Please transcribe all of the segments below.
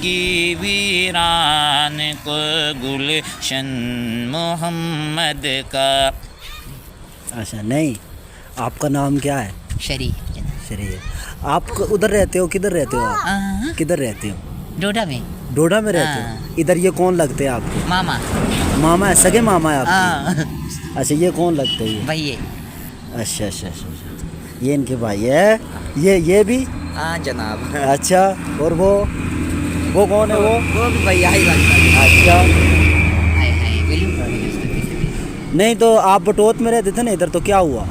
کی ویران کو گلشن محمد کا. اچھا نہیں، آپ کا نام کیا ہے؟ شریف شریف. آپ ادھر رہتے ہو؟ کدھر رہتے ہو آپ؟ کدھر رہتے ہو؟ ڈوڈا میں. ڈوڈا میں رہتے ہو؟ ادھر یہ کون لگتے ہیں آپ کے؟ ماما. ماما ہے، سگے ماما ہے آپ ہاں کے؟ اچھا یہ کون لگتے ہیں یہ؟ بھائی. اچھا اچھا اچھا اچھا. یہ ان کے بھائی ہے. یہ بھی؟ ہاں جناب. اچھا. اور وہ کون ہے وہ؟ بھی بھائی ہی لگتا ہے. اچھا. ہائے ہائے نہیں تو آپ بٹوت میں رہتے تھے نا، ادھر تو کیا ہوا؟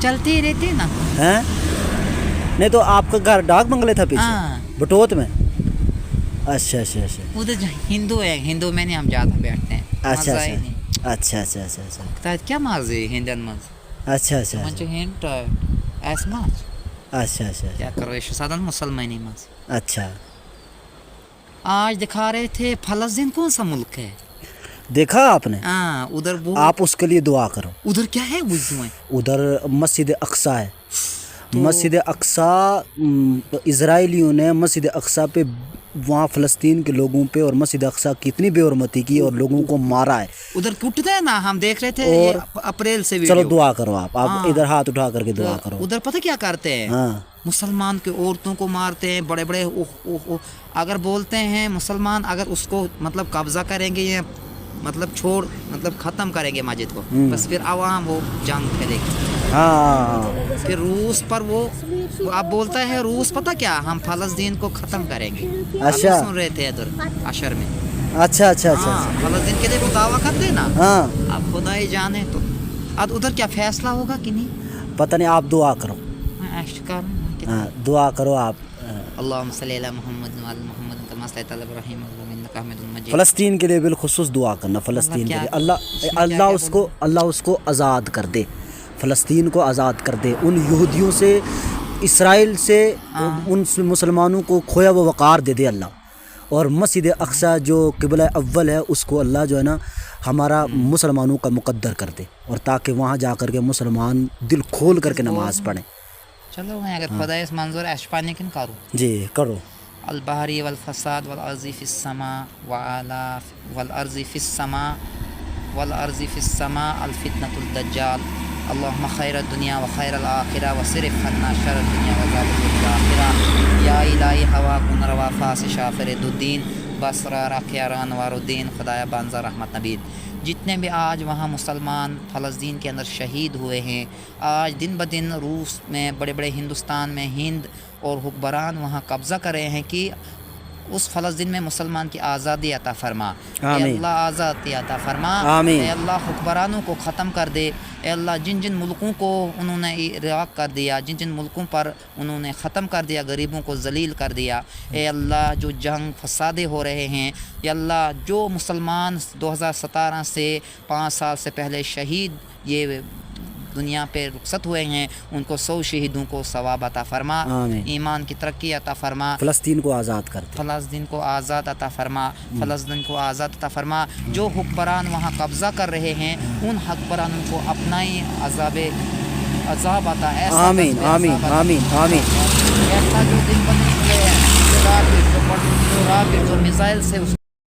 چلتے ہی رہتے نا. ہیں؟ نہیں تو آپ کا گھر ڈاک بنگلے تھا پیچھے ہاں. بٹوت میں؟ اچھا اچھا اچھا ادھر جو ہندو ہے، ہندو میں نہیں ہم زیادہ بیٹھتے ہیں. اچھا مزہ ہی اچھا نہیں. اچھا اچھا اچھا اچھا تاید کیا مزے ہندن مز. اچھا اچھا من اچھا ہند ایس مز اچھا اچھا کیا کرو، یہ سادن مسلمانی مز. اچھا. آج دکھا رہے تھے فلسطین کون سا ملک ہے. دیکھا آپ نے؟ ہاں ادھر وہ آپ اس کے لیے دعا کرو. ادھر کیا ہے وہ دعائیں؟ ادھر مسجد اقصیٰ ہے. مسجد اقصیٰ اسرائیلیوں نے مسجد اقصیٰ پہ، وہاں فلسطین کے لوگوں پہ اور مسجد اقصیٰ کی اتنی بے حرمتی کی اور لوگوں کو مارا ہے. ادھر کٹتے ہیں نا، ہم دیکھ رہے تھے اور اپریل سے چلو ویڈیو. دعا کرو آپ ادھر ہاتھ اٹھا کر کے دعا کرو. ادھر پتہ کیا کرتے ہیں؟ ہاں. مسلمان کے عورتوں کو مارتے ہیں، بڑے بڑے اگر بولتے ہیں مسلمان اگر اس کو مطلب قبضہ کریں گے یا مطلب چھوڑ مطلب ختم کریں گے مسجد کو، بس پھر عوام وہ جنگ کرے گی. ہاں. پھر روس پر وہ اب بولتا ہے روس پتہ کیا، ہم فلسطین کو ختم کریں گے. اچھا. سن رہے تھے ادھر اشر میں. اچھا اچھا اچھا. ہاں فلسطین کے لیے وہ دعویٰ کرتے ہیں نا. ہاں. اب خدا ہی جانے. تو اب ادھر کیا فیصلہ ہوگا کہ نہیں، پتہ نہیں، آپ دعا کرو. میں اشکار ہاں دعا کرو آپ. اللہم صلی علی محمد و علی محمد کما صلیت علی ابراہیم انک حمید مجید. فلسطین کے لیے بالخصوص دعا کرنا. فلسطین کے لیے اللہ اس کو آزاد کر دے. فلسطین کو آزاد کر دے ان یہودیوں سے، اسرائیل سے، ان مسلمانوں کو کھویا وہ وقار دے دے اللہ. اور مسجد اقصیٰ جو قبلہ اول ہے اس کو اللہ جو ہے نا ہمارا مسلمانوں کا مقدر کر دے، اور تاکہ وہاں جا کر کے مسلمان دل کھول کر کے نماز پڑھیں. چلو میں اگر خدا اس منظور ایش پانی کن کروں. جی کرو. البحری والفساد والارض فی السماء والارض فی السماء والارض فی السماء الفتنة الدجال اللهم خیر الدنیا و خیر الآخرہ وصرف عنا شر الدنیا و عذاب الآخرہ. یا الہی ہوا کن روا فاس شافر الدین بصرہ رخیاران وار الدین خدایا بانزا رحمت نبید. جتنے بھی آج وہاں مسلمان فلسطین کے اندر شہید ہوئے ہیں، آج دن بدن روس میں، بڑے بڑے ہندوستان میں ہند اور حکمران وہاں قبضہ کر رہے ہیں کہ اس فلسطین میں مسلمان کی آزادی عطا فرما. اے اللہ آزادی عطا فرما. اے اللہ حکمرانوں کو ختم کر دے. اے اللہ جن جن ملکوں کو انہوں نے عراق کر دیا، جن جن ملکوں پر انہوں نے ختم کر دیا، غریبوں کو ذلیل کر دیا. اے اللہ جو جنگ فسادیں ہو رہے ہیں، یا اللہ جو مسلمان 2017 سے 5 سال سے پہلے شہید یہ دنیا پہ رخصت ہوئے ہیں، ان کو 100 شہیدوں کو ثواب عطا فرما. ایمان کی ترقی عطا فرما. فلسطین کو آزاد کر دے. فلسطین کو آزاد عطا فرما. فلسطین کو آزاد عطا فرما. جو حکمران وہاں قبضہ کر رہے ہیں ان حکمرانوں کو اپنا ہی عذاب عطا. آمین آمین آمین آمین. ایسا جو دن بدن جو راکٹ جو میزائل سے